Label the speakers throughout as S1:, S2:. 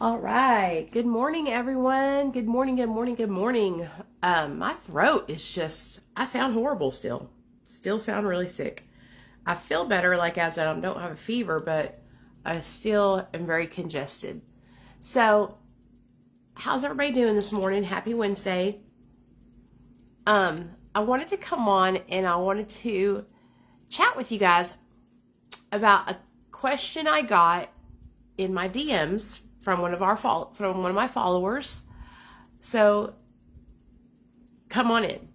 S1: All right. Good morning, everyone. Good morning, good morning, good morning. My throat is just, I sound horrible still. Still sound really sick. I feel better, like as I don't have a fever, but I still am very congested. So, how's everybody doing this morning? Happy Wednesday. I wanted to come on and I wanted to chat with you guys about a question I got in my DMs from one of my followers. So come on in.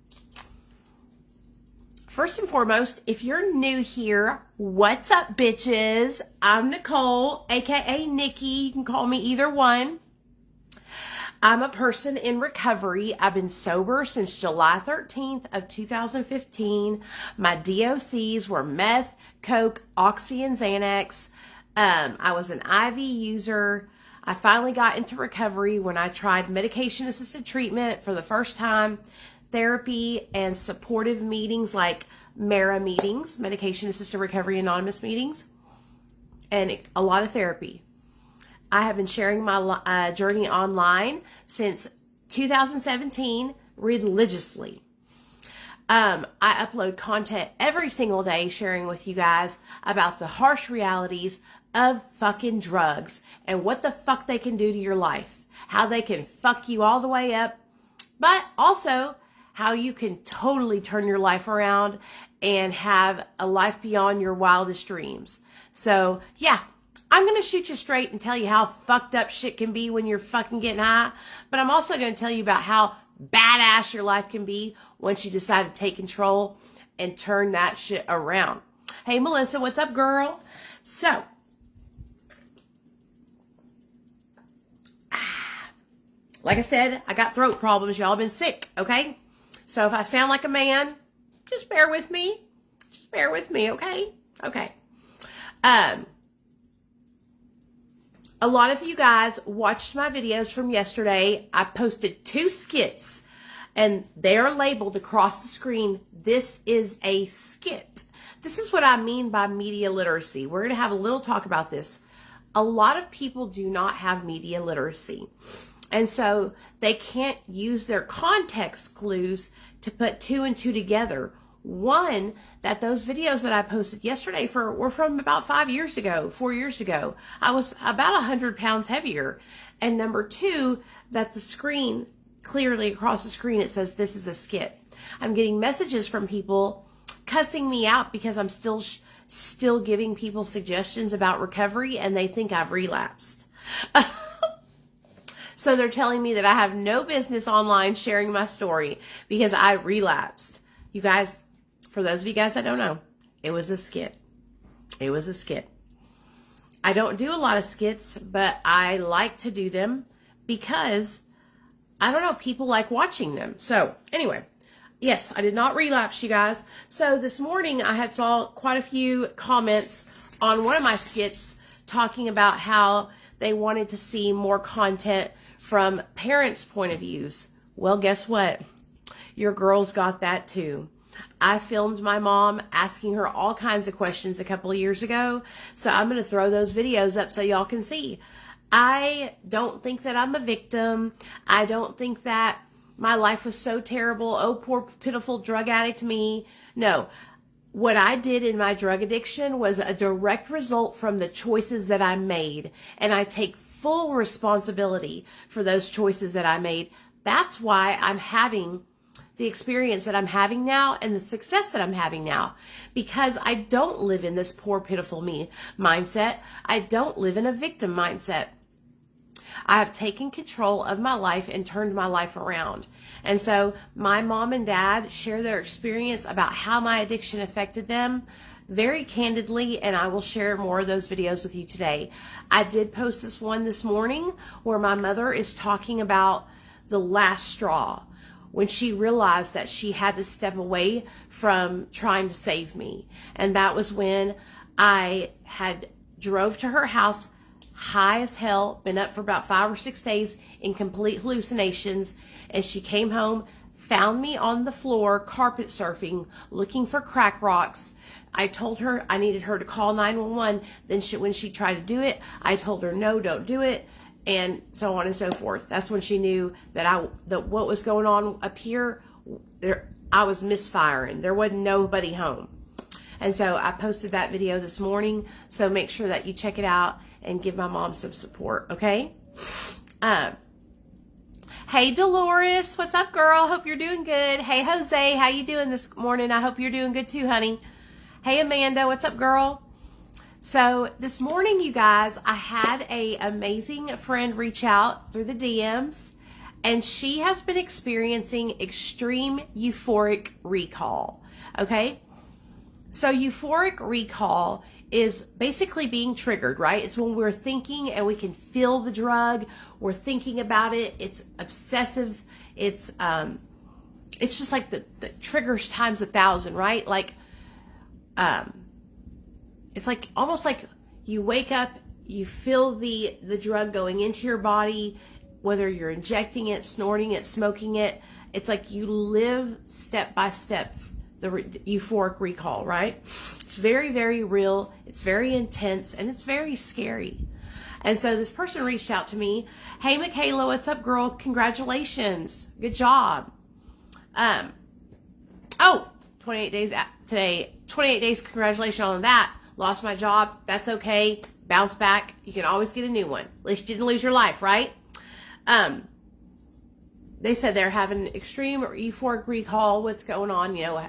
S1: First and foremost, if you're new here, what's up, bitches? I'm Nicole, aka Nikki. You can call me either one. I'm a person in recovery. I've been sober since July 13th of 2015. My DOCs were meth, coke, oxy, and Xanax. I was an IV user. I finally got into recovery when I tried medication-assisted treatment for the first time, therapy and supportive meetings like MARA meetings, Medication-Assisted Recovery Anonymous meetings, and a lot of therapy. I have been sharing my journey online since 2017 religiously. I upload content every single day sharing with you guys about the harsh realities of fucking drugs and what the fuck they can do to your life. How they can fuck you all the way up, but also how you can totally turn your life around and have a life beyond your wildest dreams. So yeah, I'm going to shoot you straight and tell you how fucked up shit can be when you're fucking getting high, but I'm also going to tell you about how badass your life can be once you decide to take control and turn that shit around. Hey, Melissa, what's up, girl? So, like I said, I got throat problems. Y'all been sick, okay? So if I sound like a man, just bear with me. Just bear with me, okay? Okay. A lot of you guys watched my videos from yesterday. I posted 2 skits, and they are labeled across the screen. This is a skit. This is what I mean by media literacy. We're going to have a little talk about this. A lot of people do not have media literacy, and so they can't use their context clues to put 2 and 2 together. One, that those videos that I posted yesterday were from about 4 years ago. I was about 100 pounds heavier. And number 2, that the screen, clearly across the screen, it says this is a skit. I'm getting messages from people cussing me out because I'm still giving people suggestions about recovery, and they think I've relapsed. So they're telling me that I have no business online sharing my story because I relapsed. You guys, for those of you guys that don't know, it was a skit. It was a skit. I don't do a lot of skits, but I like to do them because, I don't know, people like watching them. So anyway, yes, I did not relapse, you guys. So this morning I had saw quite a few comments on one of my skits talking about how they wanted to see more content from parents' point of views. Well, guess what? Your girls got that too. I filmed my mom asking her all kinds of questions a couple of years ago, so I'm going to throw those videos up so y'all can see. I don't think that I'm a victim. I don't think that my life was so terrible. Oh, poor, pitiful drug addict me. No. What I did in my drug addiction was a direct result from the choices that I made, and I take full responsibility for those choices that I made. That's why I'm having the experience that I'm having now and the success that I'm having now, because I don't live in this poor, pitiful me mindset. I don't live in a victim mindset. I have taken control of my life and turned my life around. And so my mom and dad share their experience about how my addiction affected them very candidly, and I will share more of those videos with you today. I did post this one this morning where my mother is talking about the last straw, when she realized that she had to step away from trying to save me. And that was when I had drove to her house high as hell, been up for about 5 or 6 days in complete hallucinations, and she came home, found me on the floor carpet surfing, looking for crack rocks. I told her I needed her to call 911. Then when she tried to do it, I told her, no, don't do it. and so on and so forth. That's when she knew that what was going on up here, I was misfiring. There wasn't nobody home. And so I posted that video this morning. So make sure that you check it out and give my mom some support, okay? Hey, Dolores, what's up, girl? Hope you're doing good. Hey, Jose, how you doing this morning? I hope you're doing good too, honey. Hey, Amanda, what's up, girl? So this morning, you guys, I had a amazing friend reach out through the DMs, and she has been experiencing extreme euphoric recall, okay? So euphoric recall is basically being triggered, right? It's when we're thinking and we can feel the drug, we're thinking about it, it's obsessive, it's just like the triggers times 1,000, right? Like, it's like almost like you wake up, you feel the drug going into your body, whether you're injecting it, snorting it, smoking it. It's like you live step by step the euphoric recall, right? It's very, very real. It's very intense, and it's very scary. And so this person reached out to me. Hey, Michaela, what's up, girl? Congratulations. Good job. 28 days today. 28 days. Congratulations on that. Lost my job. That's okay. Bounce back. You can always get a new one. At least you didn't lose your life, right? They said they're having extreme euphoric recall. What's going on? You know,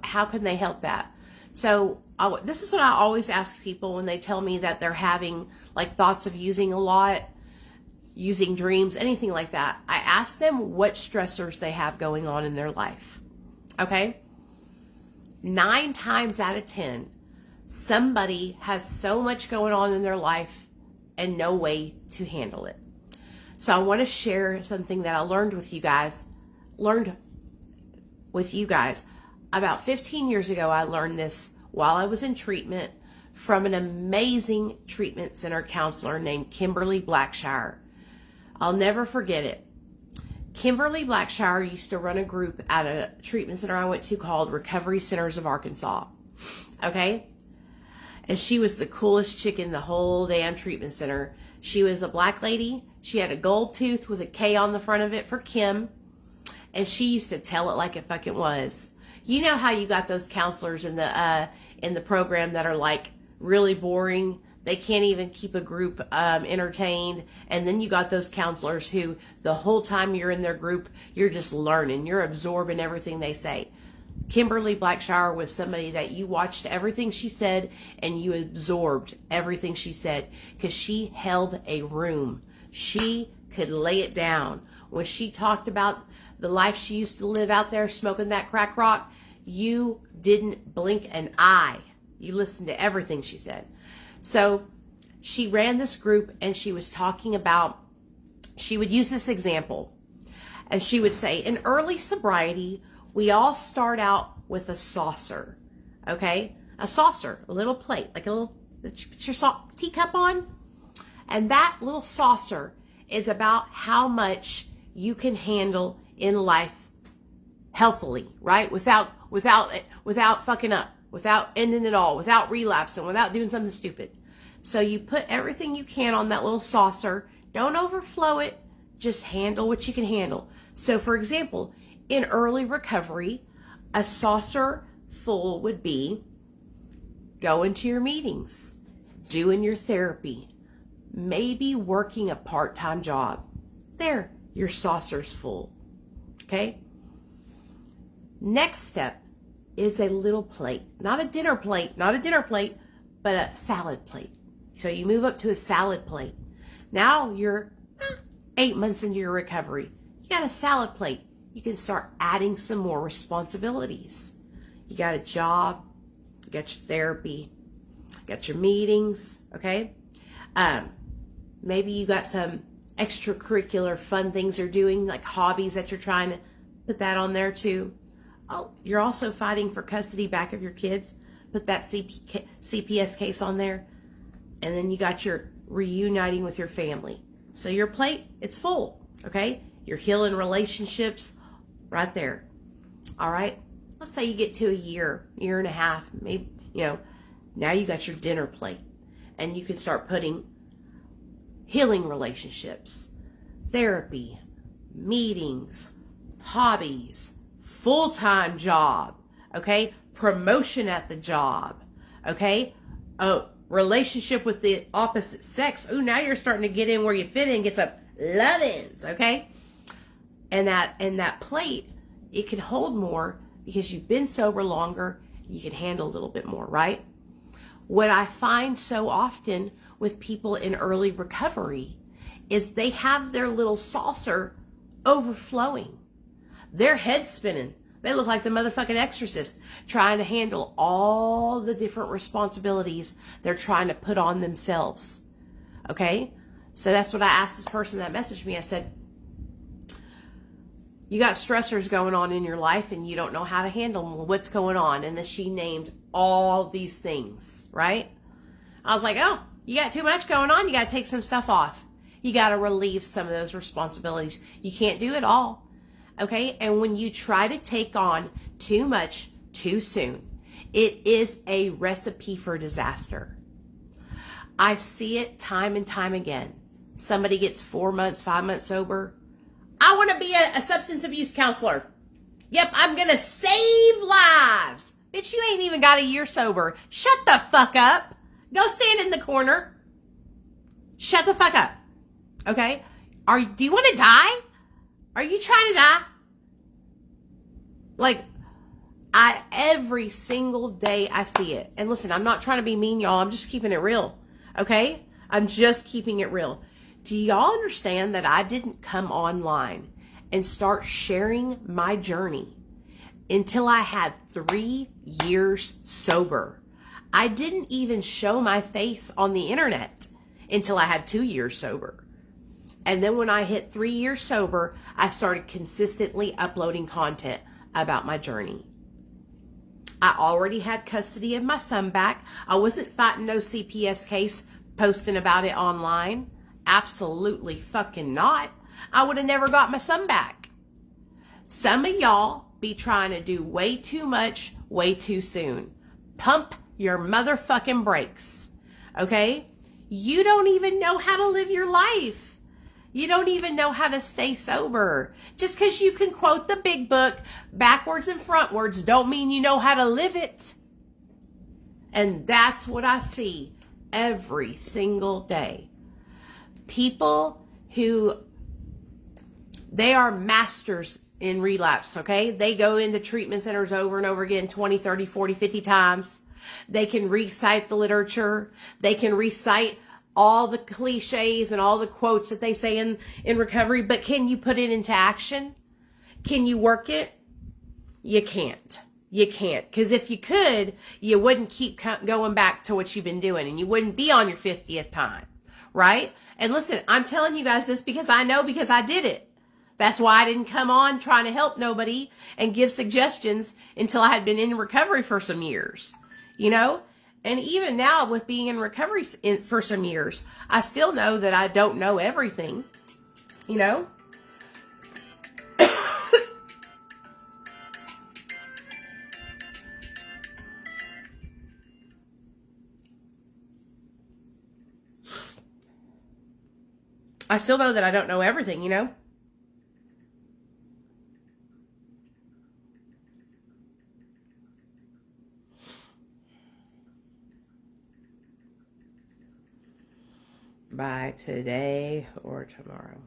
S1: how can they help that? So this is what I always ask people when they tell me that they're having like thoughts of using a lot, using dreams, anything like that. I ask them what stressors they have going on in their life. Okay? 9 times out of 10, somebody has so much going on in their life and no way to handle it. So I want to share something that I learned with you guys. About 15 years ago, I learned this while I was in treatment from an amazing treatment center counselor named Kimberly Blackshire. I'll never forget it. Kimberly Blackshire used to run a group at a treatment center I went to called Recovery Centers of Arkansas. Okay? And she was the coolest chick in the whole damn treatment center. She was a black lady. She had a gold tooth with a K on the front of it for Kim. And she used to tell it like it fucking was. You know how you got those counselors in the program that are like really boring? They can't even keep a group entertained. And then you got those counselors who the whole time you're in their group, you're just learning. You're absorbing everything they say. Kimberly Blackshire was somebody that you watched everything she said and you absorbed everything she said because she held a room. She could lay it down. When she talked about the life she used to live out there smoking that crack rock, you didn't blink an eye. You listened to everything she said. So she ran this group and she was talking about, she would use this example and she would say, in early sobriety, we all start out with a saucer, okay? A saucer, a little plate, like a little, put your teacup on. And that little saucer is about how much you can handle in life healthily, right? Without fucking up, without ending it all, without relapsing, without doing something stupid. So you put everything you can on that little saucer. Don't overflow it. Just handle what you can handle. So for example, in early recovery, a saucer full would be going to your meetings, doing your therapy, maybe working a part-time job. There, your saucer's full. Okay? Next step is a little plate. Not a dinner plate, but a salad plate. So you move up to a salad plate. Now you're 8 months into your recovery. You got a salad plate. You can start adding some more responsibilities. You got a job, you got your therapy, you got your meetings, okay? Maybe you got some extracurricular fun things you're doing, like hobbies that you're trying to put that on there too. Oh, you're also fighting for custody back of your kids. Put that CPS case on there. And then you got your reuniting with your family. So your plate, it's full, okay? You're healing relationships right there. All right? Let's say you get to a year and a half, maybe, now you got your dinner plate. And you can start putting healing relationships, therapy, meetings, hobbies, full-time job, okay? Promotion at the job, okay? A relationship with the opposite sex. Ooh, now you're starting to get in where you fit in, get some love-ins, okay? And that plate, it can hold more because you've been sober longer. You can handle a little bit more, right? What I find so often with people in early recovery is they have their little saucer overflowing. Their head's spinning. They look like the motherfucking exorcist trying to handle all the different responsibilities they're trying to put on themselves. Okay? So that's what I asked this person that messaged me. I said, you got stressors going on in your life and you don't know how to handle them. Well, what's going on? And then she named all these things, right? I was like, oh, you got too much going on. You got to take some stuff off. You got to relieve some of those responsibilities. You can't do it all. Okay? And when you try to take on too much too soon, it is a recipe for disaster. I see it time and time again. Somebody gets 4 months, 5 months sober. I want to be a substance abuse counselor. Yep, I'm going to save lives. Bitch, you ain't even got a year sober. Shut the fuck up. Go stand in the corner. Shut the fuck up. Okay? Do you want to die? Are you trying to die? Like, every single day I see it. And listen, I'm not trying to be mean, y'all. I'm just keeping it real. Okay? I'm just keeping it real. Do y'all understand that I didn't come online and start sharing my journey until I had 3 years sober? I didn't even show my face on the internet until I had 2 years sober. And then when I hit 3 years sober, I started consistently uploading content about my journey. I already had custody of my son back. I wasn't fighting no CPS case, posting about it online. Absolutely fucking not. I would have never got my son back. Some of y'all be trying to do way too much, way too soon. Pump your motherfucking brakes. Okay? You don't even know how to live your life. You don't even know how to stay sober. Just because you can quote the big book backwards and frontwards don't mean you know how to live it. And that's what I see every single day. People who, they are masters in relapse, okay? They go into treatment centers over and over again 20, 30, 40, 50 times. They can recite the literature. They can recite all the cliches and all the quotes that they say in recovery, but can you put it into action? Can you work it? You can't. You can't. Because if you could, you wouldn't keep going back to what you've been doing and you wouldn't be on your 50th time, right? And listen, I'm telling you guys this because I know, because I did it. That's why I didn't come on trying to help nobody and give suggestions until I had been in recovery for some years, you know? And even now with being in recovery for some years, I still know that I don't know everything, you know? I still know that I don't know everything, you know? By today or tomorrow.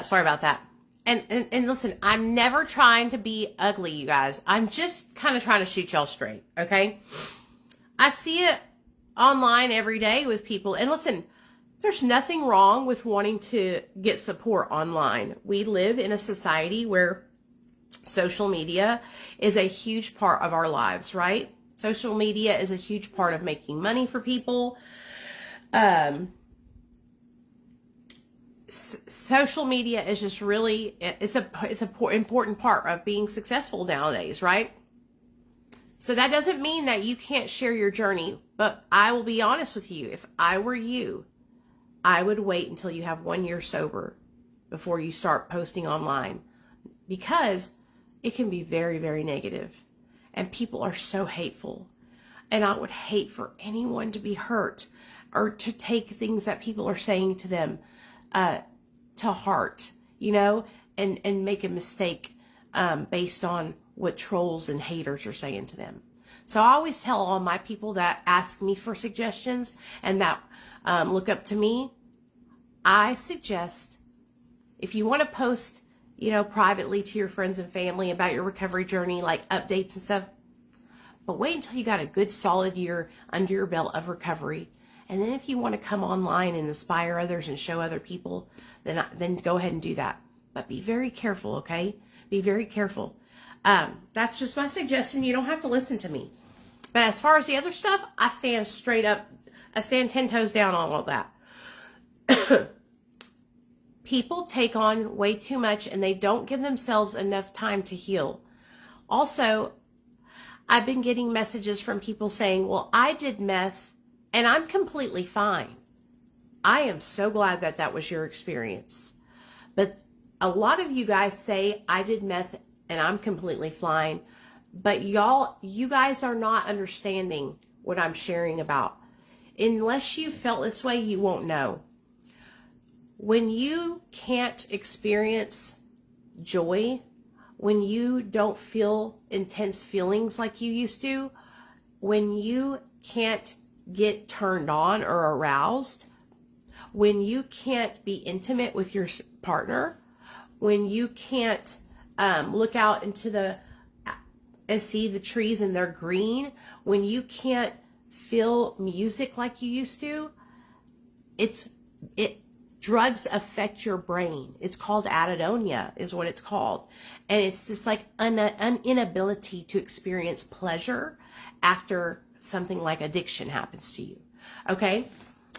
S1: Sorry about that. And listen, I'm never trying to be ugly, you guys. I'm just kind of trying to shoot y'all straight, okay? I see it online every day with people. And listen, there's nothing wrong with wanting to get support online. We live in a society where social media is a huge part of our lives, right? Social media is a huge part of making money for people. Social media is just really, it's an important part of being successful nowadays, right? So that doesn't mean that you can't share your journey, but I will be honest with you. If I were you, I would wait until you have 1 year sober before you start posting online, because it can be very, very negative, and people are so hateful. And I would hate for anyone to be hurt or to take things that people are saying to them to heart, and make a mistake based on what trolls and haters are saying to them. So I always tell all my people that ask me for suggestions and that look up to me, I suggest, if you want to post, privately to your friends and family about your recovery journey, like updates and stuff, but wait until you got a good solid year under your belt of recovery. And then if you want to come online and inspire others and show other people, then go ahead and do that. But be very careful, okay? Be very careful. That's just my suggestion. You don't have to listen to me. But as far as the other stuff, I stand straight up. I stand 10 toes down on all that. People take on way too much and they don't give themselves enough time to heal. Also, I've been getting messages from people saying, well, I did meth and I'm completely fine. I am so glad that that was your experience. But a lot of you guys say, I did meth and I'm completely fine. But you guys are not understanding what I'm sharing about. Unless you felt this way, you won't know. When you can't experience joy, when you don't feel intense feelings like you used to, when you can't get turned on or aroused, when you can't be intimate with your partner, when you can't look out into and see the trees and they're green, when you can't feel music like you used to, drugs affect your brain. It's called anhedonia is what it's called. And it's just like an inability to experience pleasure after something like addiction happens to you. Okay?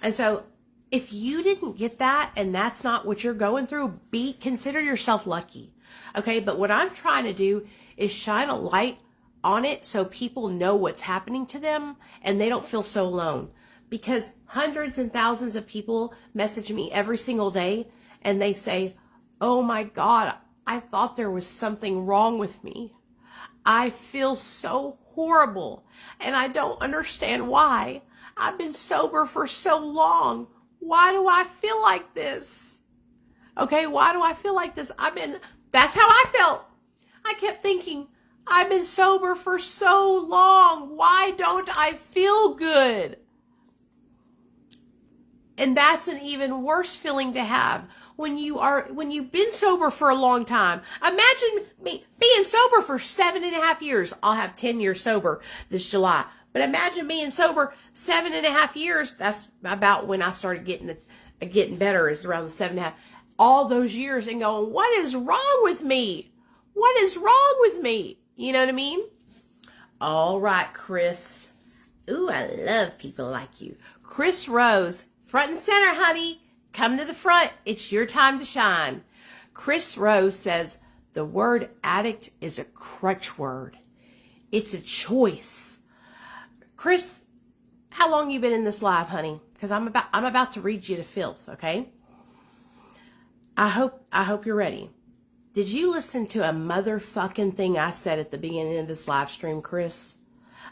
S1: And so if you didn't get that and that's not what you're going through, consider yourself lucky. Okay? But what I'm trying to do is shine a light on it so people know what's happening to them and they don't feel so alone. Because hundreds and thousands of people message me every single day and they say, oh my God, I thought there was something wrong with me. I feel so horrible and I don't understand why. I've been sober for so long. Why do I feel like this? Okay, why do I feel like this? That's how I felt. I kept thinking, I've been sober for so long. Why don't I feel good? And that's an even worse feeling to have when you've been sober for a long time. Imagine me being sober for 7.5 years. I'll have 10 years sober this July. But imagine being sober 7.5 years. That's about when I started getting better, is around the 7.5. All those years and going, what is wrong with me? What is wrong with me? You know what I mean? All right, Chris. Ooh, I love people like you. Chris Rose. Front and center, honey. Come to the front. It's your time to shine. Chris Rose says, the word addict is a crutch word. It's a choice. Chris, how long you been in this live, honey? Because I'm about to read you to filth, okay? I hope you're ready. Did you listen to a motherfucking thing I said at the beginning of this live stream, Chris?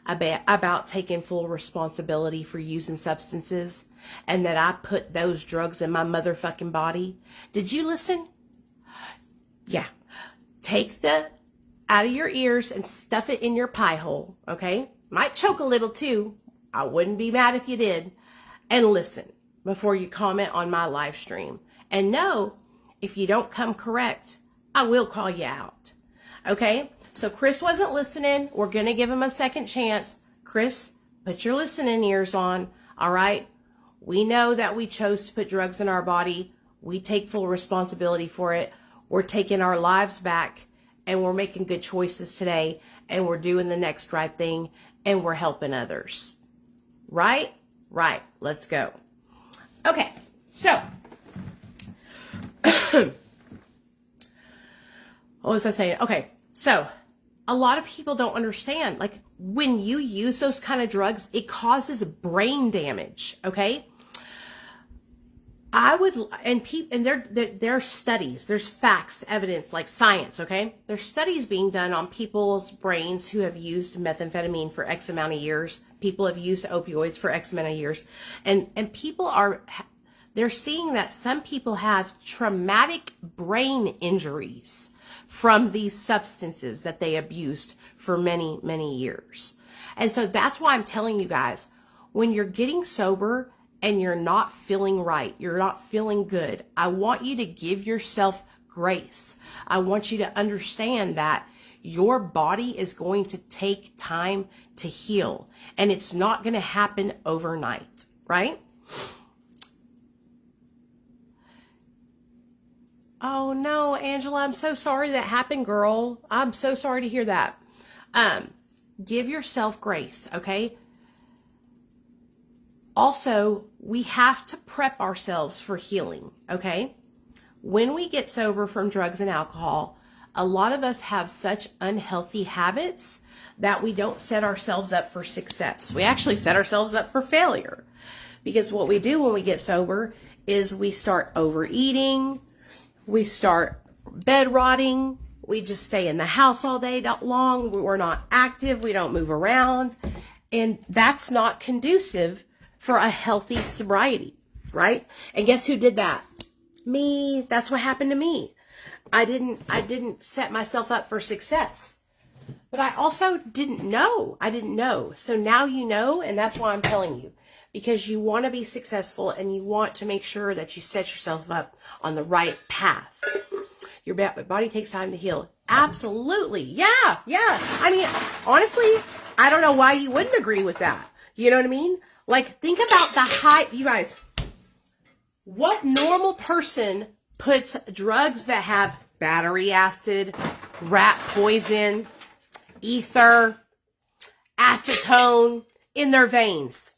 S1: About taking full responsibility for using substances and that I put those drugs in my motherfucking body. Did you listen? Yeah. Take the out of your ears and stuff it in your pie hole, okay? Might choke a little too. I wouldn't be mad if you did. And listen before you comment on my live stream. And know, if you don't come correct, I will call you out. Okay? So Chris wasn't listening. We're going to give him a second chance. Chris, put your listening ears on. All right? We know that we chose to put drugs in our body. We take full responsibility for it. We're taking our lives back and we're making good choices today and we're doing the next right thing and we're helping others. Right? Right. Let's go. Okay. So, what was I saying? Okay. So, a lot of people don't understand, like, when you use those kind of drugs, it causes brain damage, okay? I would, and there are studies, there's facts, evidence, like science, okay? There's studies being done on people's brains who have used methamphetamine for X amount of years. People have used opioids for X amount of years. And people are, they're seeing that some people have traumatic brain injuries from these substances that they abused for many, many years. And so that's why I'm telling you guys, when you're getting sober and you're not feeling right, you're not feeling good, I want you to give yourself grace. I want you to understand that your body is going to take time to heal, and it's not going to happen overnight, right? Oh no, Angela, I'm so sorry that happened, girl. I'm so sorry to hear that. Give yourself grace, okay? Also, we have to prep ourselves for healing, okay? When we get sober from drugs and alcohol, a lot of us have such unhealthy habits that we don't set ourselves up for success. We actually set ourselves up for failure. Because what we do when we get sober is we start overeating, we start bed rotting, we just stay in the house all day long, we're not active, we don't move around, and that's not conducive for a healthy sobriety, right? And guess who did that? Me. That's what happened to me. I didn't set myself up for success. But I also didn't know. I didn't know. So now you know, and that's why I'm telling you. Because you want to be successful and you want to make sure that you set yourself up on the right path. Your body takes time to heal. Absolutely. Yeah. I mean, honestly, I don't know why you wouldn't agree with that. You know what I mean? Like, think about the hype. You guys, what normal person puts drugs that have battery acid, rat poison, ether, acetone in their veins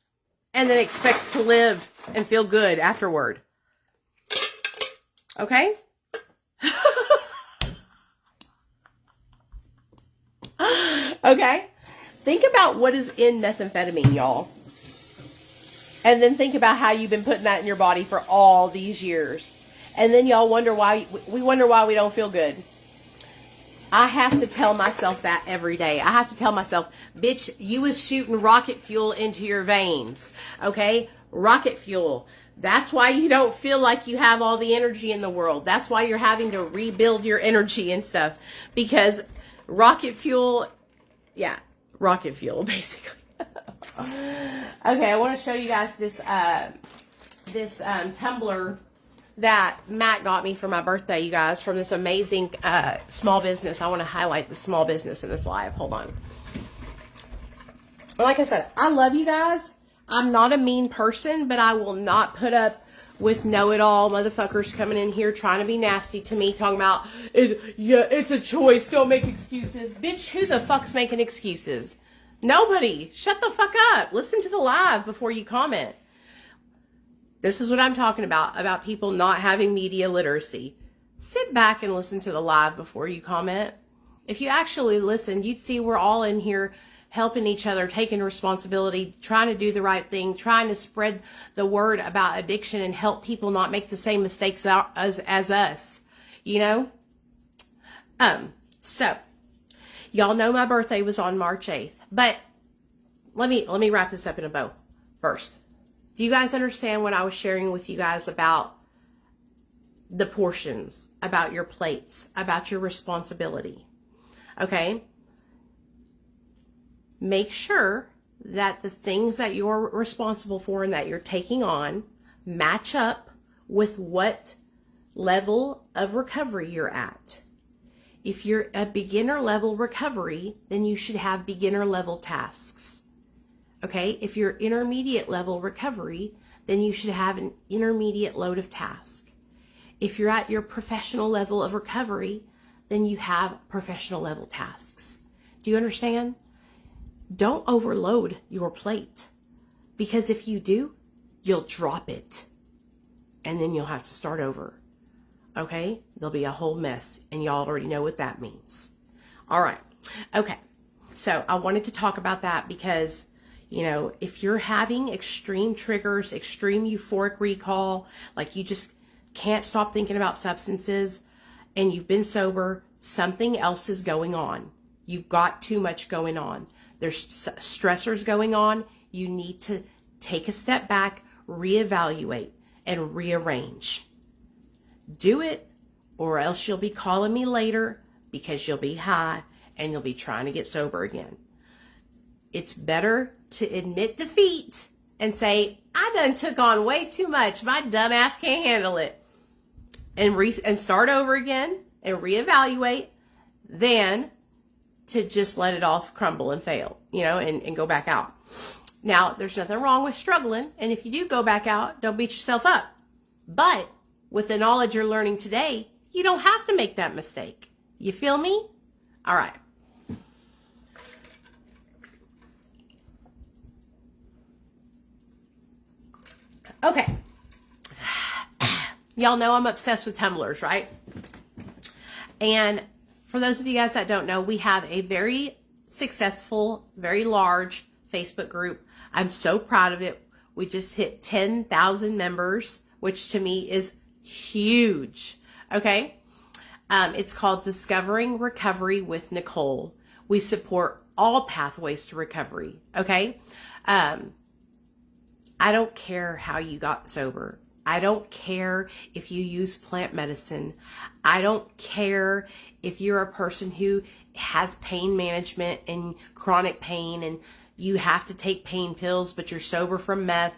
S1: and then expects to live and feel good afterward? Okay? Okay? Think about what is in methamphetamine, y'all. And then think about how you've been putting that in your body for all these years. And then y'all wonder why we don't feel good. I have to tell myself that every day. I have to tell myself, bitch, you was shooting rocket fuel into your veins. Okay? Rocket fuel. That's why you don't feel like you have all the energy in the world. That's why you're having to rebuild your energy and stuff. Because rocket fuel, yeah, rocket fuel, basically. Okay, I want to show you guys this tumbler that Matt got me for my birthday, you guys, from this amazing small business. I want to highlight the small business in this live. Hold on. Like I said, I love you guys. I'm not a mean person, but I will not put up with know-it-all motherfuckers coming in here trying to be nasty to me, talking about, it's a choice, don't make excuses. Bitch, who the fuck's making excuses? Nobody. Shut the fuck up. Listen to the live before you comment. This is what I'm talking about people not having media literacy. Sit back and listen to the live before you comment. If you actually listen, you'd see we're all in here helping each other, taking responsibility, trying to do the right thing, trying to spread the word about addiction and help people not make the same mistakes as us, you know? So, y'all know my birthday was on March 8th, but let me wrap this up in a bow first. Do you guys understand what I was sharing with you guys about the portions, about your plates, about your responsibility? Okay? Make sure that the things that you're responsible for and that you're taking on match up with what level of recovery you're at. If you're a beginner level recovery, then you should have beginner level tasks. Okay? If you're intermediate level recovery, then you should have an intermediate load of tasks. If you're at your professional level of recovery, then you have professional level tasks. Do you understand? Don't overload your plate, because if you do, you'll drop it and then you'll have to start over. Okay? There'll be a whole mess, and y'all already know what that means. All right. Okay. So I wanted to talk about that because, You know, if you're having extreme triggers, extreme euphoric recall, like you just can't stop thinking about substances and you've been sober, something else is going on. You've got too much going on. There's stressors going on. You need to take a step back, reevaluate, and rearrange. Do it, or else you'll be calling me later because you'll be high and you'll be trying to get sober again. It's better to admit defeat and say, I done took on way too much. My dumb ass can't handle it. And start over again and reevaluate than to just let it all crumble and fail, you know, and go back out. Now, there's nothing wrong with struggling. And if you do go back out, don't beat yourself up. But with the knowledge you're learning today, you don't have to make that mistake. You feel me? All right. Okay. Y'all know I'm obsessed with tumblers, right? And for those of you guys that don't know, we have a very successful, very large Facebook group. I'm so proud of it. We just hit 10,000 members, which to me is huge. Okay. It's called Discovering Recovery with Nicole. We support all pathways to recovery. Okay. I don't care how you got sober. I don't care if you use plant medicine. I don't care if you're a person who has pain management and chronic pain and you have to take pain pills, but you're sober from meth.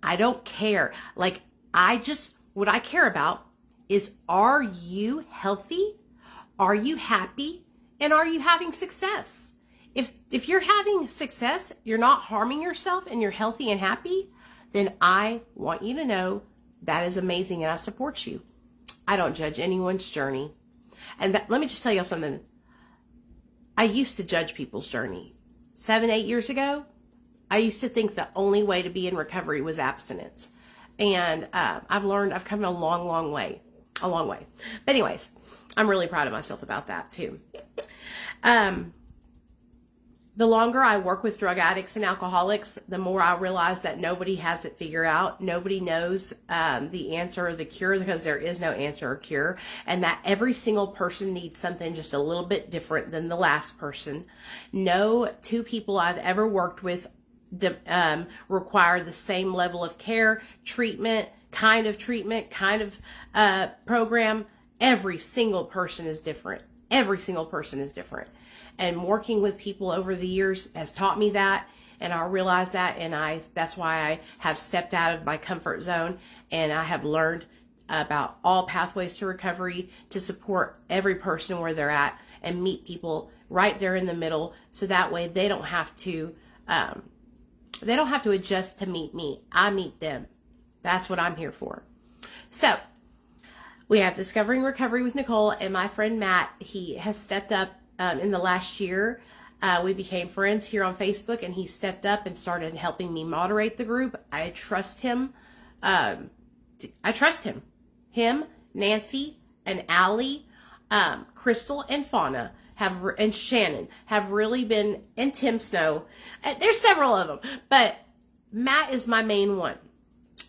S1: I don't care. Like, what I care about is, are you healthy? Are you happy? And are you having success? If you're having success, you're not harming yourself and you're healthy and happy, then I want you to know that is amazing and I support you. I don't judge anyone's journey. And let me just tell you something. I used to judge people's journey. 7, 8 years ago, I used to think the only way to be in recovery was abstinence. And I've come a long, long way. A long way. But anyways, I'm really proud of myself about that too. The longer I work with drug addicts and alcoholics, the more I realize that nobody has it figured out. Nobody knows the answer or the cure, because there is no answer or cure. And that every single person needs something just a little bit different than the last person. No two people I've ever worked with require the same level of care, treatment, kind of program. Every single person is different. Every single person is different. And working with people over the years has taught me that, and I realize that, and that's why I have stepped out of my comfort zone, and I have learned about all pathways to recovery to support every person where they're at and meet people right there in the middle, so that way they don't have to adjust to meet me. I meet them. That's what I'm here for. So we have Discovering Recovery with Nicole, and my friend Matt, he has stepped up in the last year. We became friends here on Facebook, and he stepped up and started helping me moderate the group. I trust him. Him, Nancy, and Allie, Crystal, and Fauna and Shannon have really been, and Tim Snow. There's several of them, but Matt is my main one.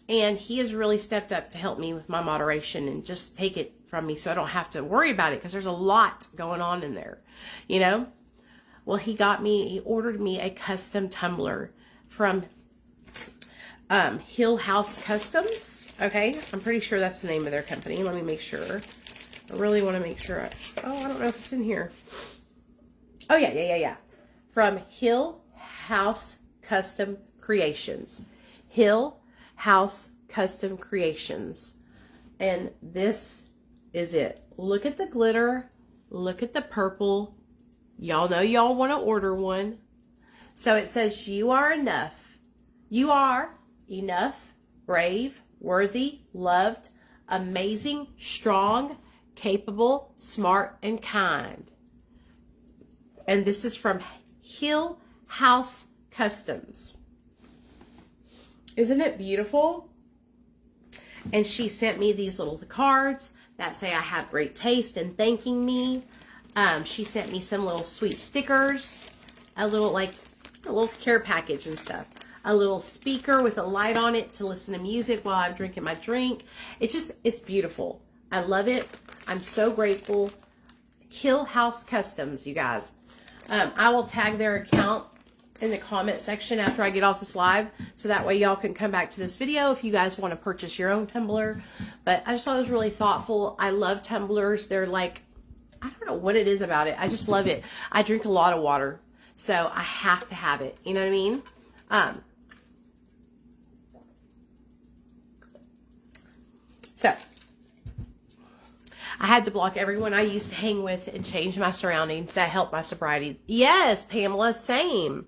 S1: And he has really stepped up to help me with my moderation and just take it from me so I don't have to worry about it, because there's a lot going on in there, you know? Well, he ordered me a custom tumbler from Hill House Customs. Okay, I'm pretty sure that's the name of their company. Let me make sure. I really want to make sure. I don't know if it's in here. Oh, yeah. From Hill House Custom Creations. Hill House Custom Creations. And this is it. Look at the glitter. Look at the purple. Y'all know y'all want to order one. So it says, you are enough. You are enough, brave, worthy, loved, amazing, strong, capable, smart, and kind. And this is from Hill House Customs. Isn't it beautiful? And she sent me these little cards that say I have great taste and thanking me. She sent me some little sweet stickers, a little like A little care package and stuff. A little speaker with a light on it to listen to music while I'm drinking my drink. It's beautiful. I love it. I'm so grateful. Hill House Customs, you guys. I will tag their account in the comment section after I get off this live, so that way y'all can come back to this video if you guys want to purchase your own tumbler. But I just thought it was really thoughtful. I love tumblers. They're like, I don't know what it is about it. I just love it. I drink a lot of water, so I have to have it. You know what I mean? So I had to block everyone I used to hang with and change my surroundings. That helped my sobriety. Yes, Pamela, same.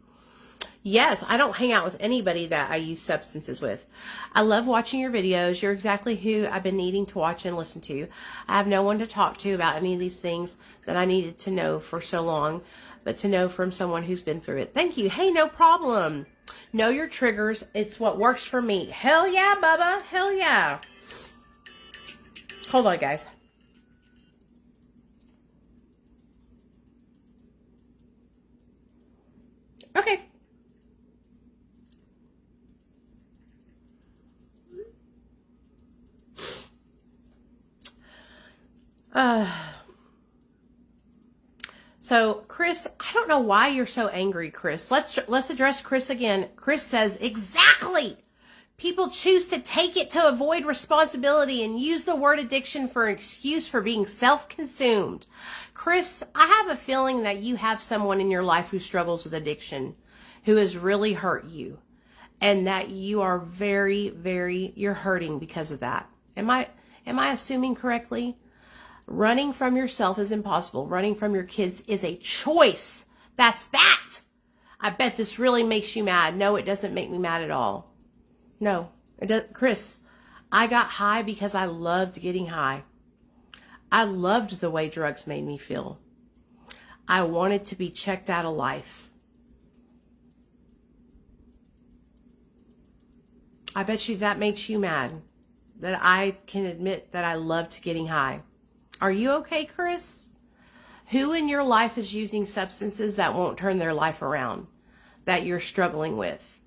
S1: Yes, I don't hang out with anybody that I use substances with. I love watching your videos. You're exactly who I've been needing to watch and listen to. I have no one to talk to about any of these things that I needed to know for so long, but to know from someone who's been through it. Thank you. Hey, no problem. Know your triggers. It's what works for me. Hell yeah, Bubba. Hell yeah. Hold on, guys. Okay. So Chris, I don't know why you're so angry, Chris. Let's address Chris again. Chris says, exactly. People choose to take it to avoid responsibility and use the word addiction for an excuse for being self-consumed. Chris, I have a feeling that you have someone in your life who struggles with addiction, who has really hurt you, and that you are you're hurting because of that. Am I assuming correctly? Running from yourself is impossible. Running from your kids is a choice. That's that. I bet this really makes you mad. No, it doesn't make me mad at all. No, it doesn't. Chris, I got high because I loved getting high. I loved the way drugs made me feel. I wanted to be checked out of life. I bet you that makes you mad, that I can admit that I loved getting high. Are you okay, Chris? Who in your life is using substances that won't turn their life around, that you're struggling with?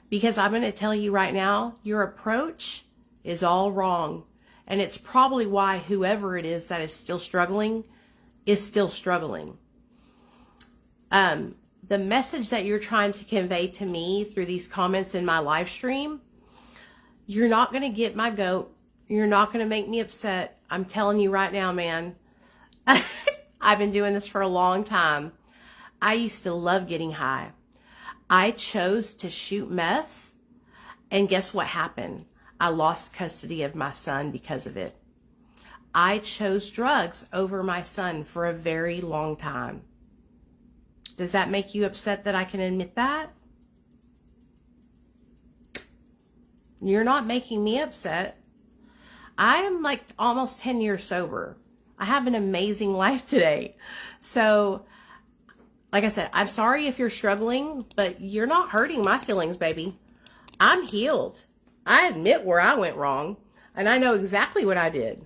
S1: Because I'm going to tell you right now, your approach is all wrong. And it's probably why whoever it is that is still struggling is still struggling. The message that you're trying to convey to me through these comments in my live stream, you're not going to get my goat. You're not going to make me upset. I'm telling you right now, man. I've been doing this for a long time. I used to love getting high. I chose to shoot meth, and guess what happened? I lost custody of my son because of it. I chose drugs over my son for a very long time. Does that make you upset that I can admit that? You're not making me upset. I am like almost 10 years sober. I have an amazing life today. So, like I said, I'm sorry if you're struggling, but you're not hurting my feelings, baby. I'm healed. I admit where I went wrong, and I know exactly what I did.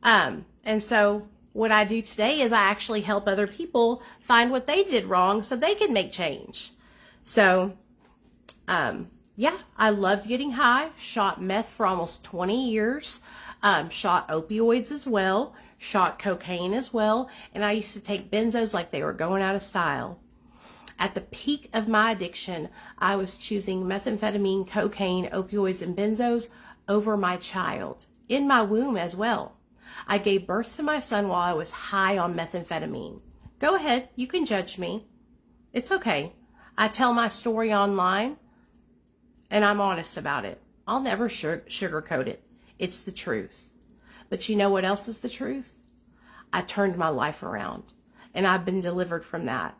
S1: And so what I do today is I actually help other people find what they did wrong so they can make change. So, yeah, I loved getting high, shot meth for almost 20 years, shot opioids as well, shot cocaine as well, and I used to take benzos like they were going out of style. At the peak of my addiction, I was choosing methamphetamine, cocaine, opioids, and benzos over my child, in my womb as well. I gave birth to my son while I was high on methamphetamine. Go ahead, you can judge me. It's okay. I tell my story online, and I'm honest about it. I'll never sugarcoat it. It's the truth. But you know what else is the truth? I turned my life around, and I've been delivered from that.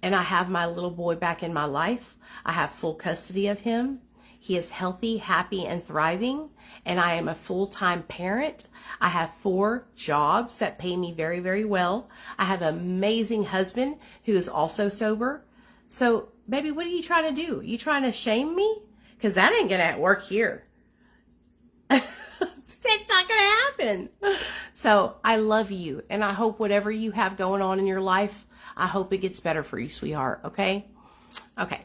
S1: And I have my little boy back in my life. I have full custody of him. He is healthy, happy, and thriving. And I am a full-time parent. I have 4 jobs that pay me very, very well. I have an amazing husband who is also sober. So, baby, what are you trying to do? You trying to shame me? Because that ain't going to work here. It's not going to happen. So, I love you. And I hope whatever you have going on in your life, I hope it gets better for you, sweetheart. Okay? Okay.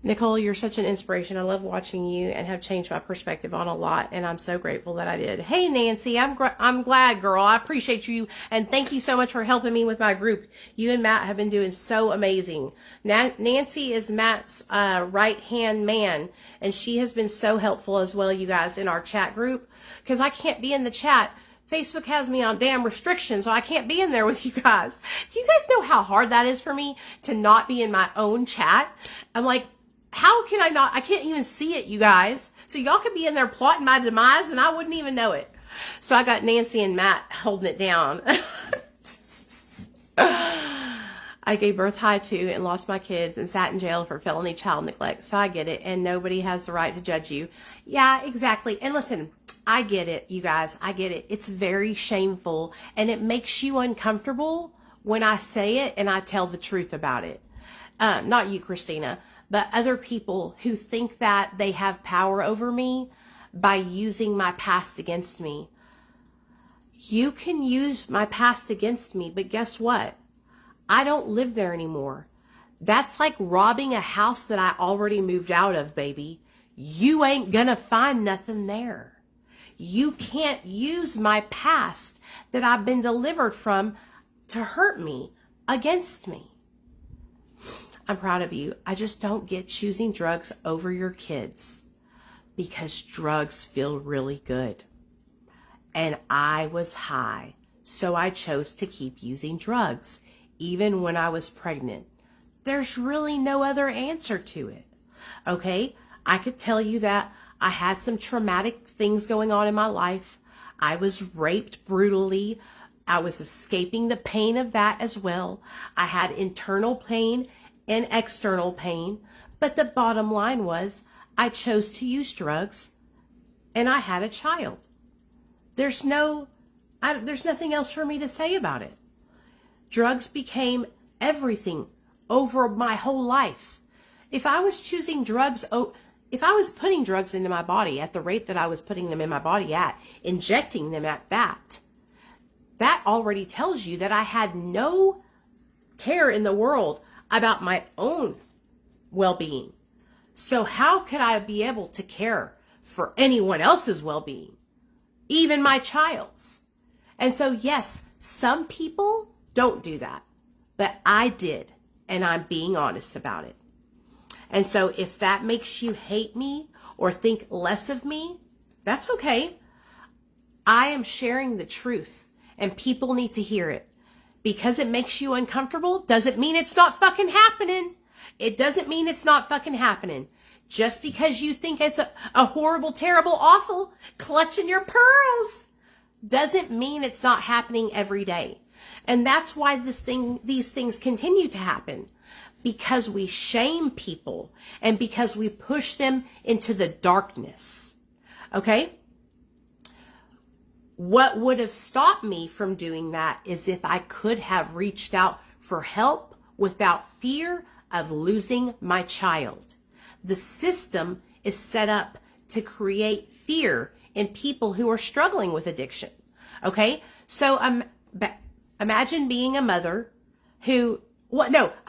S1: Nicole, you're such an inspiration. I love watching you and have changed my perspective on a lot, and I'm so grateful that I did. Hey, Nancy, I'm glad, girl. I appreciate you, and thank you so much for helping me with my group. You and Matt have been doing so amazing. Nancy is Matt's right-hand man, and she has been so helpful as well, you guys, in our chat group, because I can't be in the chat. Facebook has me on damn restrictions, so I can't be in there with you guys. Do you guys know how hard that is for me to not be in my own chat? I'm like, how can I not? I can't even see it, you guys. So y'all could be in there plotting my demise and I wouldn't even know it. So I got Nancy and Matt holding it down. I gave birth high to and lost my kids and sat in jail for felony child neglect. So I get it. And nobody has the right to judge you. Yeah, exactly. And listen, I get it, you guys. I get it. It's very shameful and it makes you uncomfortable when I say it and I tell the truth about it. Not you, Christina, but other people who think that they have power over me by using my past against me. You can use my past against me, but guess what? I don't live there anymore. That's like robbing a house that I already moved out of, baby. You ain't gonna find nothing there. You can't use my past that I've been delivered from to hurt me against me. I'm proud of you. I just don't get choosing drugs over your kids because drugs feel really good. And I was high, so I chose to keep using drugs, even when I was pregnant. There's really no other answer to it. Okay? I could tell you that I had some traumatic things going on in my life. I was raped brutally. I was escaping the pain of that as well. I had internal pain and external pain, but the bottom line was I chose to use drugs and I had a child. There's nothing else for me to say about it. Drugs became everything over my whole life. If I was choosing drugs, if I was putting drugs into my body at the rate that I was putting them in my body at, injecting them at that already tells you that I had no care in the world about my own well-being. So how could I be able to care for anyone else's well-being, even my child's? And so, yes, some people don't do that, but I did, and I'm being honest about it. And so if that makes you hate me or think less of me, that's okay. I am sharing the truth, and people need to hear it. Because it makes you uncomfortable doesn't mean it's not fucking happening. It doesn't mean it's not fucking happening. Just because you think it's a horrible, terrible, awful, clutching your pearls doesn't mean it's not happening every day. And that's why these things continue to happen. Because we shame people and because we push them into the darkness. Okay? What would have stopped me from doing that is if I could have reached out for help without fear of losing my child. The system is set up to create fear in people who are struggling with addiction. Okay? So imagine being a mother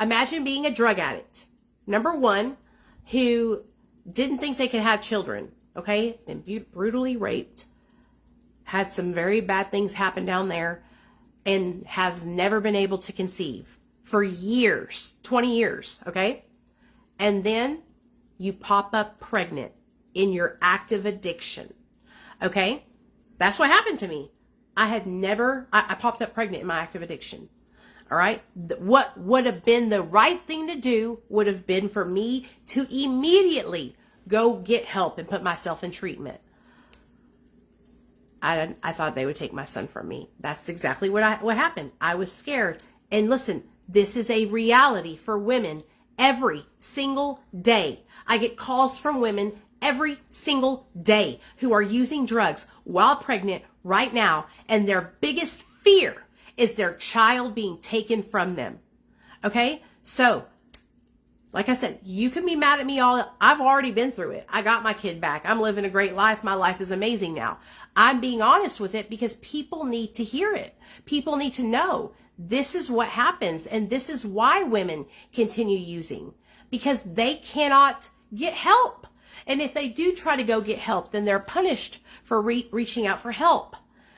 S1: imagine being a drug addict. Number one, who didn't think they could have children. Okay? Been brutally raped. Had some very bad things happen down there and has never been able to conceive for years, 20 years, okay? And then you pop up pregnant in your active addiction, okay? That's what happened to me. I popped up pregnant in my active addiction, all right? What would have been the right thing to do would have been for me to immediately go get help and put myself in treatment. I thought they would take my son from me. That's exactly what happened. I was scared. And listen, this is a reality for women every single day. I get calls from women every single day who are using drugs while pregnant right now. And their biggest fear is their child being taken from them. Okay? So, like I said, you can be mad at me all. I've already been through it. I got my kid back. I'm living a great life. My life is amazing now. I'm being honest with it because people need to hear it. People need to know This is what happens. And this is why women continue using, because they cannot get help. And if they do try to go get help, then they're punished for reaching out for help.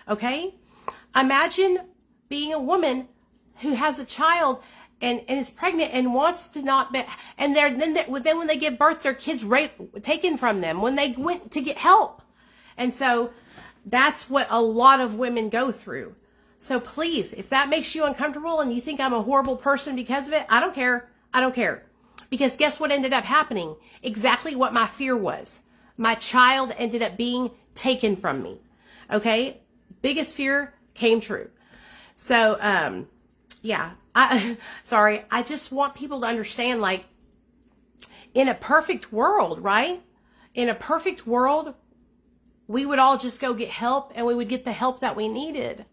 S1: Okay? Imagine being a woman who has a child and is pregnant and wants to not be, and then when they give birth, their kids taken from them when they went to get help. And so that's what a lot of women go through. So please, if that makes you uncomfortable and you think I'm a horrible person because of it, I don't care. I don't care. Because guess what ended up happening? Exactly what my fear was. My child ended up being taken from me. Okay? Biggest fear came true. So, yeah. Sorry. I just want people to understand, like, in a perfect world, right? In a perfect world, we would all just go get help and we would get the help that we needed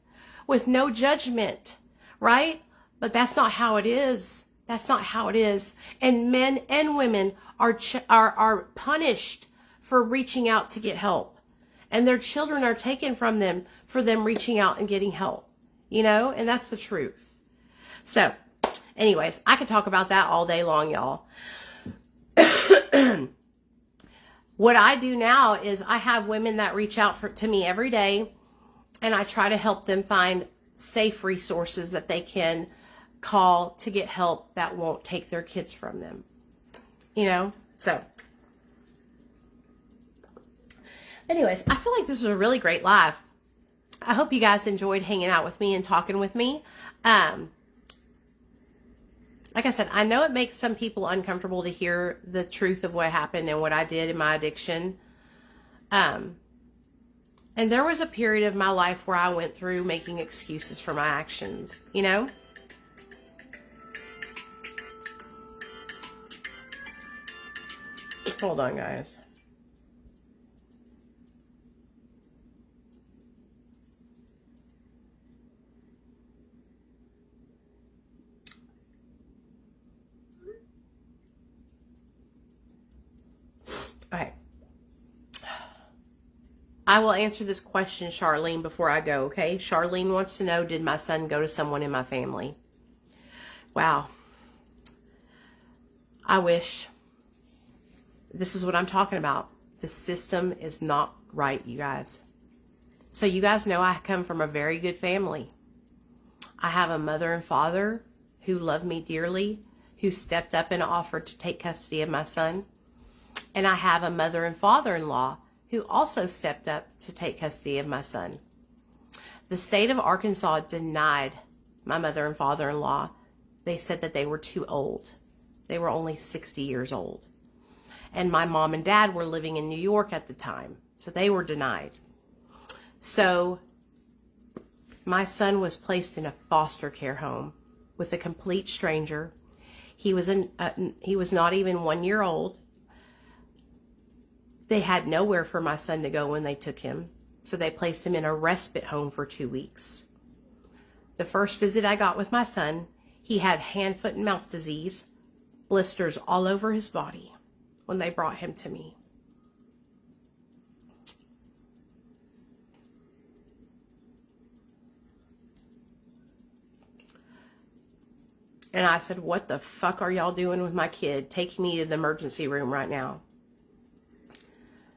S1: with no judgment, right? But that's not how it is. That's not how it is. And men and women are punished for reaching out to get help. And their children are taken from them for them reaching out and getting help. You know, and that's the truth. So, anyways, I could talk about that all day long, y'all. What I do now is I have women that reach out to me every day, and I try to help them find safe resources that they can call to get help that won't take their kids from them. You know? So, anyways, I feel like this was a really great live. I hope you guys enjoyed hanging out with me and talking with me. Like I said, I know it makes some people uncomfortable to hear the truth of what happened and what I did in my addiction. And there was a period of my life where I went through making excuses for my actions, you know? Hold on, guys. Okay. I will answer this question, Charlene, before I go, okay? Charlene wants to know, did my son go to someone in my family? Wow. I wish. This is what I'm talking about. The system is not right, you guys. So you guys know I come from a very good family. I have a mother and father who love me dearly, who stepped up and offered to take custody of my son. And I have a mother and father-in-law who also stepped up to take custody of my son. The state of Arkansas denied my mother and father-in-law. They said that they were too old. They were only 60 years old. And my mom and dad were living in New York at the time, so they were denied. So my son was placed in a foster care home with a complete stranger. He was not even 1 year old. They had nowhere for my son to go when they took him, so they placed him in a respite home for 2 weeks. The first visit I got with my son, he had hand, foot, and mouth disease, blisters all over his body when they brought him to me. And I said, what the fuck are y'all doing with my kid? Take me to the emergency room right now.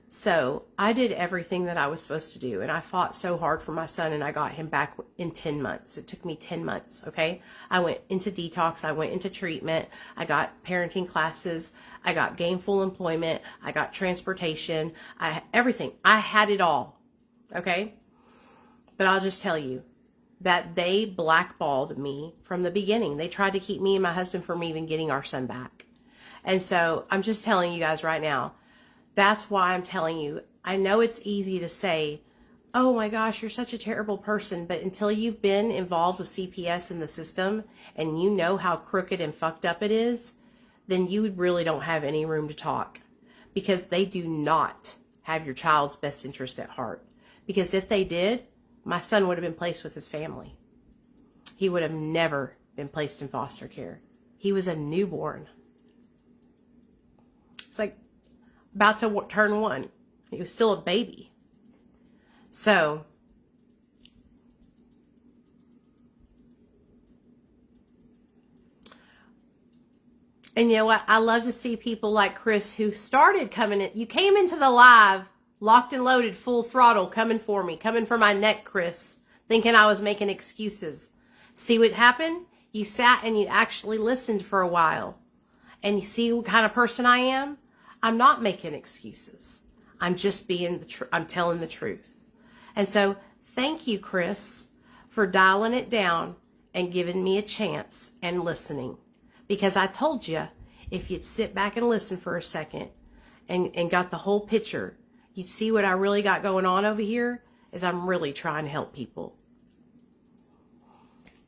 S1: So I did everything that I was supposed to do. And I fought so hard for my son, and I got him back in 10 months. It took me 10 months, okay? I went into detox. I went into treatment. I got parenting classes. I got gainful employment. I got transportation. Everything. I had it all, okay? But I'll just tell you that they blackballed me from the beginning. They tried to keep me and my husband from even getting our son back. And so I'm just telling you guys right now, that's why I'm telling you, I know it's easy to say, oh my gosh, you're such a terrible person. But until you've been involved with CPS in the system and you know how crooked and fucked up it is, then you really don't have any room to talk, because they do not have your child's best interest at heart. Because if they did, my son would have been placed with his family. He would have never been placed in foster care. He was a newborn. It's like about to turn 1. He was still a baby. So And you know what? I love to see people like Chris who started coming in. You came into the live locked and loaded, full throttle, coming for me, coming for my neck, Chris, thinking I was making excuses. See what happened? You sat and you actually listened for a while. And you see what kind of person I am? I'm not making excuses. I'm just being I'm telling the truth. And so thank you, Chris, for dialing it down and giving me a chance and listening. Because I told you, if you'd sit back and listen for a second and got the whole picture, you'd see what I really got going on over here is I'm really trying to help people.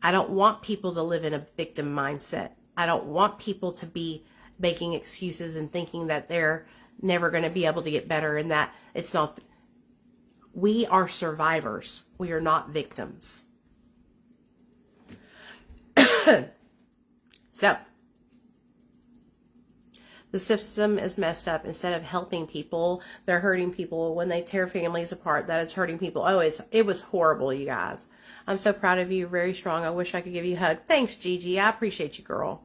S1: I don't want people to live in a victim mindset. I don't want people to be making excuses and thinking that they're never going to be able to get better and that it's not. We are survivors. We are not victims. So, the system is messed up. Instead of helping people, they're hurting people. When they tear families apart, that is hurting people. Oh, it was horrible, you guys. I'm so proud of you. You're very strong. I wish I could give you a hug. Thanks, Gigi. I appreciate you, girl.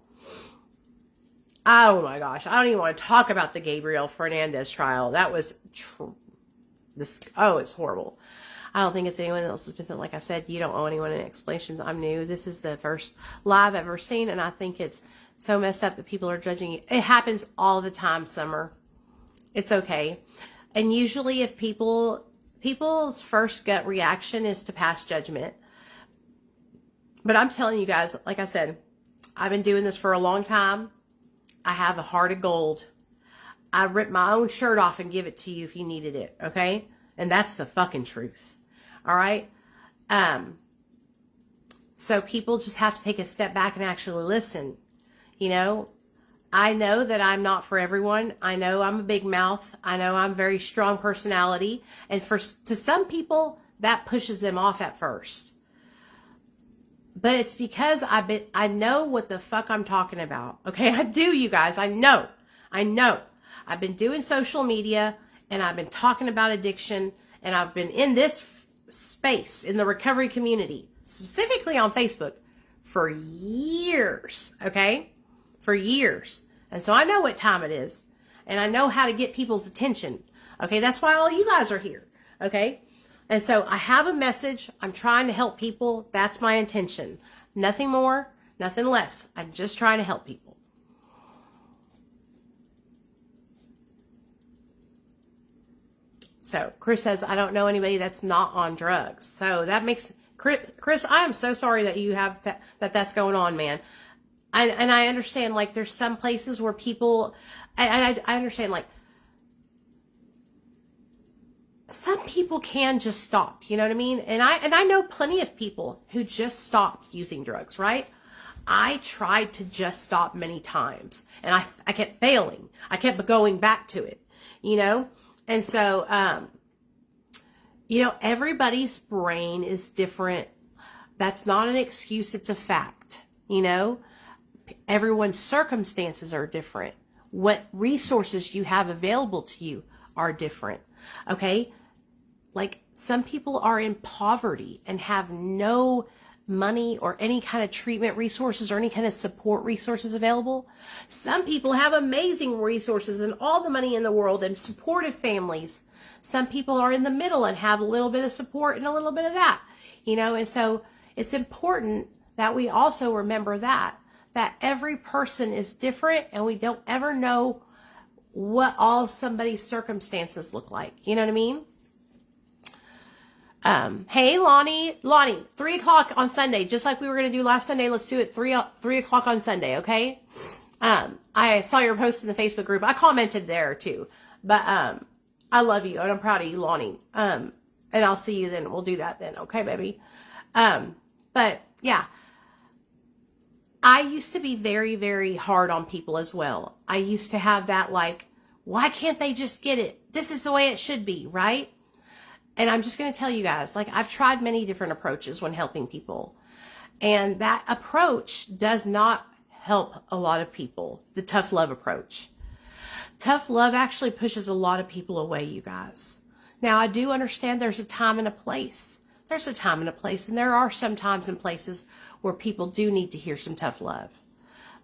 S1: Oh my gosh. I don't even want to talk about the Gabriel Fernandez trial. That was it's horrible. I don't think it's anyone else's business. Like I said, you don't owe anyone any explanations. I'm new. This is the first live I've ever seen, and I think it's so messed up that people are judging you. It happens all the time, Summer. It's okay. And usually if people's first gut reaction is to pass judgment. But I'm telling you guys, like I said, I've been doing this for a long time. I have a heart of gold. I rip my own shirt off and give it to you if you needed it, okay? And that's the fucking truth. All right? So people just have to take a step back and actually listen. You know, I know that I'm not for everyone. I know I'm a big mouth. I know I'm a very strong personality. And to some people, that pushes them off at first. But it's because I know what the fuck I'm talking about. Okay, I do, you guys. I know. I've been doing social media and I've been talking about addiction and I've been in this space in the recovery community, specifically on Facebook, for years. Okay, for years. And so I know what time it is and I know how to get people's attention. Okay, that's why all you guys are here. Okay. And so I have a message. I'm trying to help people. That's my intention. Nothing more, nothing less. I'm just trying to help people. So Chris says, I don't know anybody that's not on drugs. So that makes, Chris, I am so sorry that you have that's going on, man. And I understand, like, there's some places where people, I understand, like, some people can just stop, you know what I mean? And I know plenty of people who just stopped using drugs, right? I tried to just stop many times and I kept failing. I kept going back to it, you know? And so, you know, everybody's brain is different. That's not an excuse. It's a fact, you know? Everyone's circumstances are different. What resources you have available to you are different, okay? Like, some people are in poverty and have no money or any kind of treatment resources or any kind of support resources available. Some people have amazing resources and all the money in the world and supportive families. Some people are in the middle and have a little bit of support and a little bit of that, you know. And so it's important that we also remember that every person is different and we don't ever know what all somebody's circumstances look like. You know what I mean? Hey, Lonnie, 3 o'clock on Sunday, just like we were going to do last Sunday. Let's do it 3 o'clock on Sunday. Okay. I saw your post in the Facebook group. I commented there too, but, I love you and I'm proud of you, Lonnie. And I'll see you then. We'll do that then. Okay, baby. But yeah, I used to be very, very hard on people as well. I used to have that, like, why can't they just get it? This is the way it should be, right? And I'm just going to tell you guys, like, I've tried many different approaches when helping people. And that approach does not help a lot of people. The tough love approach. Tough love actually pushes a lot of people away, you guys. Now, I do understand there's a time and a place. There's a time and a place. And there are some times and places where people do need to hear some tough love.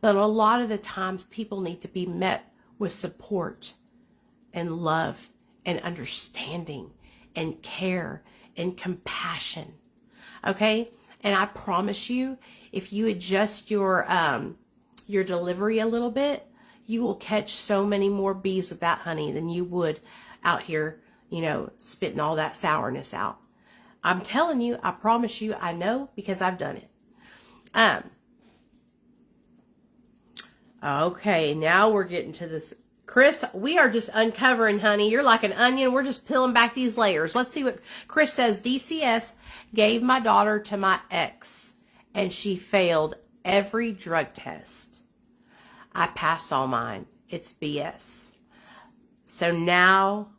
S1: But a lot of the times people need to be met with support and love and understanding and care and compassion. Okay? And I promise you, if you adjust your delivery a little bit, you will catch so many more bees with that honey than you would out here, spitting all that sourness out. I'm telling you, I promise you, I know because I've done it. Okay, now we're getting to this. Chris, we are just uncovering, honey. You're like an onion. We're just peeling back these layers. Let's see what Chris says. DCS gave my daughter to my ex, and she failed every drug test. I passed all mine. It's BS. So now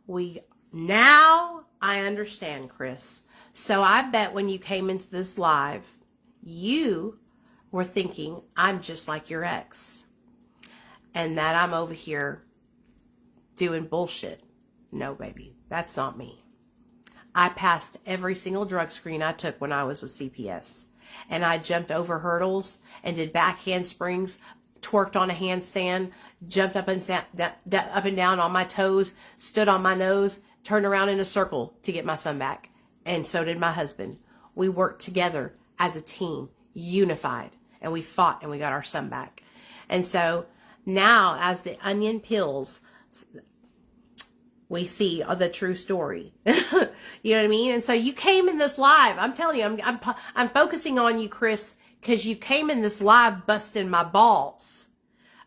S1: I understand, Chris. So I bet when you came into this live, you were thinking, I'm just like your ex. And that I'm over here doing bullshit. No, baby, that's not me. I passed every single drug screen I took when I was with CPS. And I jumped over hurdles and did back handsprings, twerked on a handstand, jumped up and down on my toes, stood on my nose, turned around in a circle to get my son back. And so did my husband. We worked together as a team, unified, and we fought and we got our son back. And so now, as the onion peels, we see the true story. You know what I mean? And so you came in this live. I'm telling you, I'm focusing on you, Chris, because you came in this live busting my balls.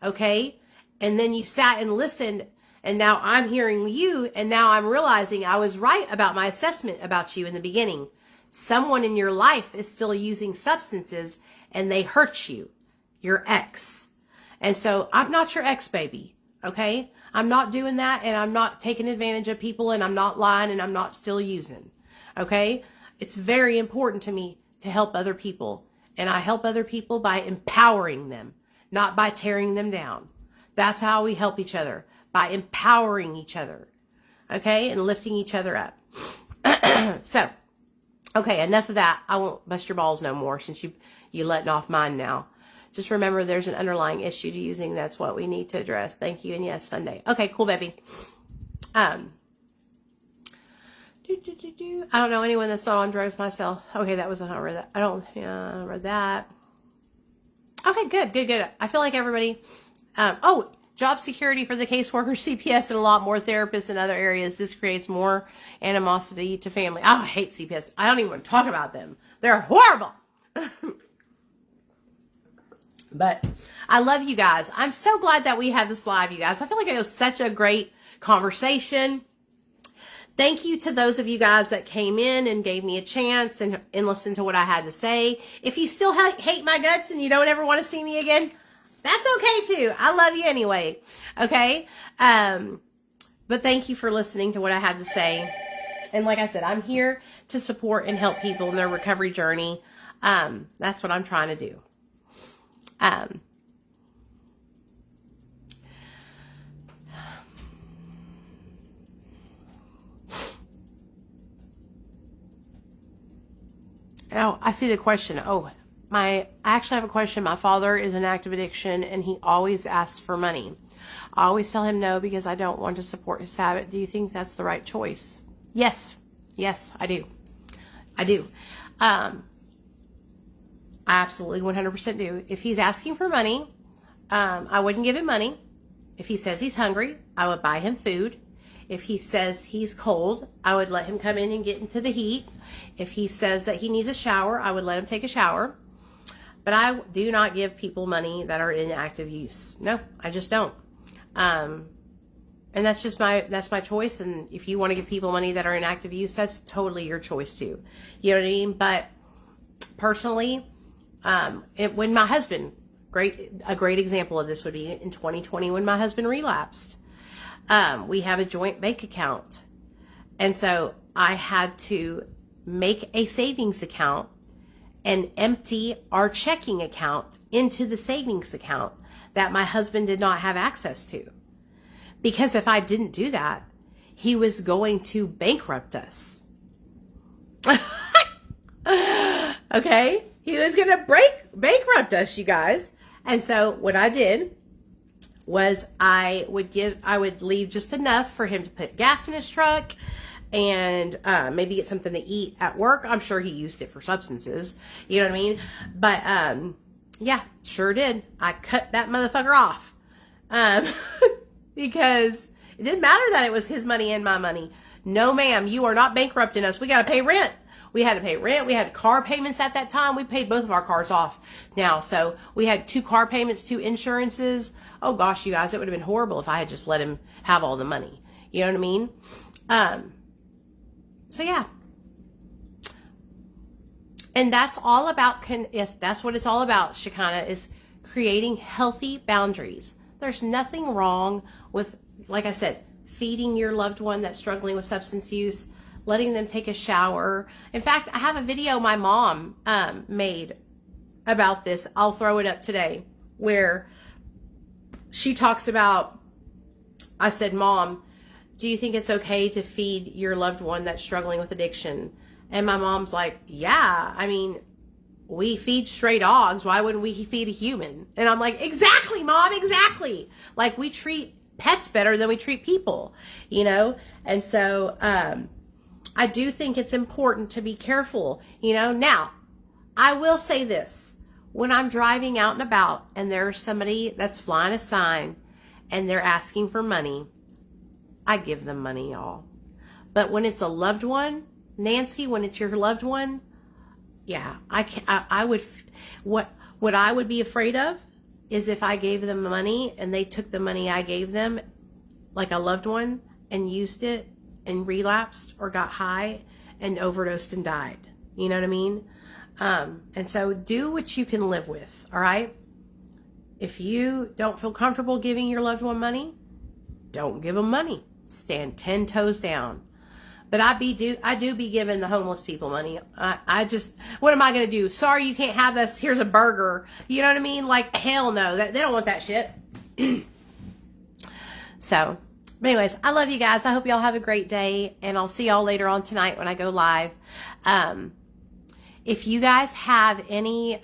S1: Okay? And then you sat and listened, and now I'm hearing you, and now I'm realizing I was right about my assessment about you in the beginning. Someone in your life is still using substances, and they hurt you. Your ex. And so I'm not your ex, baby. Okay? I'm not doing that, and I'm not taking advantage of people, and I'm not lying, and I'm not still using. Okay? It's very important to me to help other people. And I help other people by empowering them, not by tearing them down. That's how we help each other, by empowering each other. Okay? And lifting each other up. So, okay, enough of that. I won't bust your balls no more since you letting off mine now. Just remember there's an underlying issue to using. That's what we need to address. Thank you. And yes, Sunday. Okay, cool, baby. I don't know anyone that's not on drugs myself. Okay, that was I read that. I read that. Okay, good. I feel like everybody. Job security for the caseworker, CPS, and a lot more therapists in other areas. This creates more animosity to family. Oh, I hate CPS. I don't even want to talk about them. They're horrible. But I love you guys. I'm so glad that we had this live, you guys. I feel like it was such a great conversation. Thank you to those of you guys that came in and gave me a chance and listened to what I had to say. If you still hate my guts and you don't ever want to see me again, that's okay too. I love you anyway. Okay? But thank you for listening to what I had to say. And like I said, I'm here to support and help people in their recovery journey. That's what I'm trying to do. Oh, I see the question. I actually have a question. My father is in active addiction and he always asks for money. I always tell him no because I don't want to support his habit. Do you think that's the right choice? Yes, I do. I absolutely 100% do. If he's asking for money, I wouldn't give him money. If he says he's hungry, I would buy him food. If he says he's cold, I would let him come in and get into the heat. If he says that he needs a shower, I would let him take a shower. But I do not give people money that are in active use. No, I just don't. And that's just my choice. And if you want to give people money that are in active use, that's totally your choice too. You know what I mean? But personally, when my husband, a great example of this would be in 2020 when my husband relapsed. We have a joint bank account. And so I had to make a savings account and empty our checking account into the savings account that my husband did not have access to. Because if I didn't do that, he was going to bankrupt us. Okay? He was going to bankrupt us, you guys. And so what I did was I would leave just enough for him to put gas in his truck and maybe get something to eat at work. I'm sure he used it for substances. You know what I mean? But yeah, sure did. I cut that motherfucker off because it didn't matter that it was his money and my money. No, ma'am, you are not bankrupting us. We got to pay rent. We had to pay rent. We had car payments at that time. We paid both of our cars off now. So we had 2 car payments, 2 insurances. Oh gosh, you guys, it would have been horrible if I had just let him have all the money. You know what I mean? So yeah. And that's all about, yes, that's what it's all about, Shekinah, is creating healthy boundaries. There's nothing wrong with, like I said, feeding your loved one that's struggling with substance use, letting them take a shower. In fact, I have a video my mom made about this. I'll throw it up today, where she talks about, I said, Mom, do you think it's okay to feed your loved one that's struggling with addiction? And my mom's like, yeah, I mean, we feed stray dogs. Why wouldn't we feed a human? And I'm like, exactly, Mom, exactly. Like, we treat pets better than we treat people, you know? And so, I do think it's important to be careful, you know? Now, I will say this. When I'm driving out and about and there's somebody that's flying a sign and they're asking for money, I give them money, y'all. But when it's a loved one, Nancy, when it's your loved one, yeah, what I would be afraid of is if I gave them money and they took the money I gave them, like a loved one, and used it and relapsed or got high and overdosed and died. You know what I mean? And so do what you can live with, all right? If you don't feel comfortable giving your loved one money, don't give them money. Stand 10 toes down. But I do be giving the homeless people money. I just, what am I going to do? Sorry, you can't have this. Here's a burger. You know what I mean? Like, hell no. They don't want that shit. So, but anyways, I love you guys. I hope y'all have a great day. And I'll see y'all later on tonight when I go live. If you guys have any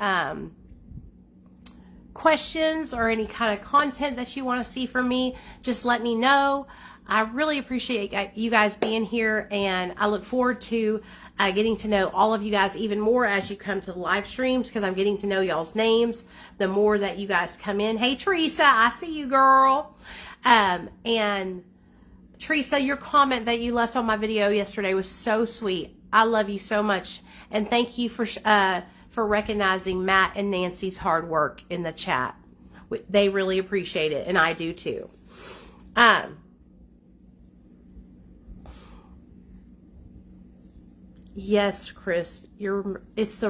S1: questions or any kind of content that you want to see from me, just let me know. I really appreciate you guys being here, and I look forward to getting to know all of you guys even more as you come to the live streams, because I'm getting to know y'all's names the more that you guys come in. Hey, Teresa, I see you, girl. And Teresa, your comment that you left on my video yesterday was so sweet. I love you so much, and thank you for recognizing Matt and Nancy's hard work in the chat. They really appreciate it, and I do too. Yes, Chris, it's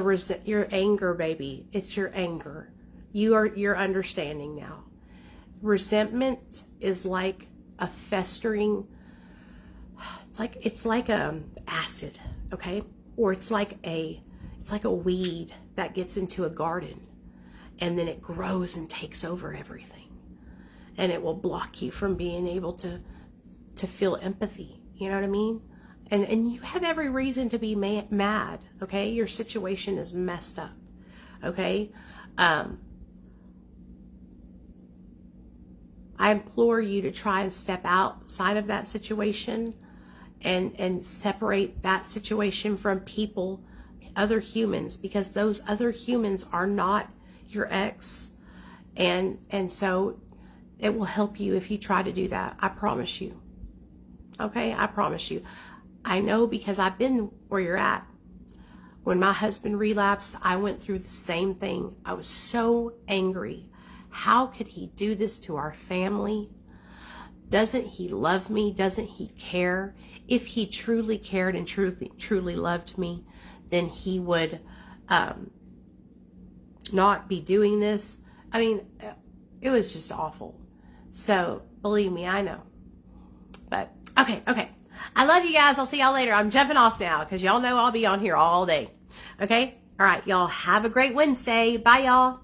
S1: your anger, baby. It's your anger. You're understanding now. Resentment is like a festering, it's like acid, okay? Or it's like a weed that gets into a garden, and then it grows and takes over everything. And it will block you from being able to feel empathy. You know what I mean? And you have every reason to be mad, okay? Your situation is messed up, okay? I implore you to try and step outside of that situation and separate that situation from people, other humans, because those other humans are not your ex. And so it will help you if you try to do that. I promise you. Okay? I promise you. I know, because I've been where you're at. When my husband relapsed, I went through the same thing. I was so angry. How could he do this to our family? Doesn't he love me? Doesn't he care? If he truly cared and truly loved me, then he would not be doing this. I mean, it was just awful. So believe me, I know. But okay. I love you guys. I'll see y'all later. I'm jumping off now because y'all know I'll be on here all day. Okay? All right, y'all have a great Wednesday. Bye, y'all.